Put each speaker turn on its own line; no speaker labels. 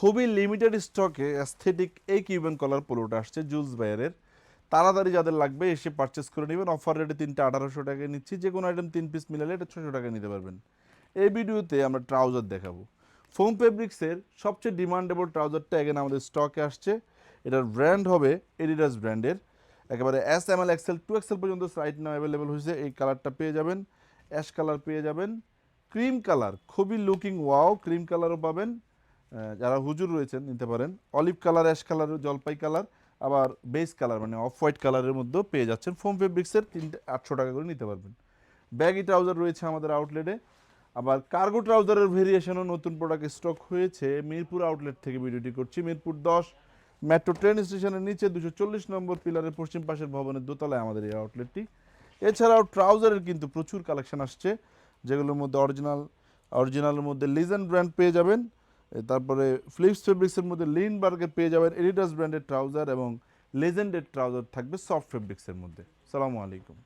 খুবই লিমিটেড স্টকে অ্যাস্থেটিক এই কিউবেন কলার পোলোটা আসছে জুলস বাইরের। তাড়াতাড়ি যাদের লাগবে এসে পারচেস করে নেবেন। অফার রেটে 3টা 1800 টাকায় নিচ্ছি। যে কোনো আইটেম 3 পিস মিলালে এটা 600 টাকায় নিতে পারবেন। এই ভিডিওতে আমরা ট্রাউজার দেখাবো। ফোম ফেব্রিক্সের সবচেয়ে ডিমান্ডেবল ট্রাউজারটা এখানে আমাদের স্টকে আসছে। এটার ব্র্যান্ড হবে এডিডাস ব্র্যান্ডের। একেবারে S M L XL 2XL পর্যন্ত সাইজ নাও অ্যাভেলেবেল হয়েছে। এই কালারটা পেয়ে যাবেন, অ্যাশ কালার পেয়ে যাবেন, ক্রিম কালার খুবই লুকিং ওয়াও, ক্রিম কালারও পাবেন। যারা হুজুর রয়েছেন নিতে পারেন। অলিভ কালার, অ্যাশ কালার, জলপাই কালার, আবার বেস কালার মানে অফ হোয়াইট কালারের মধ্যেও পেয়ে যাচ্ছেন। ফোম ফেব্রিক্সের 3টে 800 টাকা করে নিতে পারবেন। ব্যাগি ট্রাউজার রয়েছে আমাদের আউটলেটে। আবার কার্গো ট্রাউজারের ভেরিয়েশনও নতুন প্রোডাক্ট স্টক হয়েছে। মিরপুর আউটলেট থেকে ভিডিওটি করছি। মিরপুর 10 মেট্রো ট্রেন স্টেশনের নিচে 240 নম্বর পিলারের পশ্চিম পাশের ভবনের দোতলায় আমাদের এই আউটলেটটি। এছাড়াও ট্রাউজারের কিন্তু প্রচুর কালেকশন আসছে, যেগুলোর মধ্যে অরিজিনালের মধ্যে লিজেন্ড ব্র্যান্ড পেয়ে যাবেন। তারপরে ফ্লিপস ফেব্রিক্সের মধ্যে লিনবার্গের পেয়ে যাবেন এডিডাস ব্র্যান্ডের ট্রাউজার, এবং লেজেন্ডের ট্রাউজার থাকবে সফট ফেব্রিক্সের মধ্যে। সালামু আলাইকুম।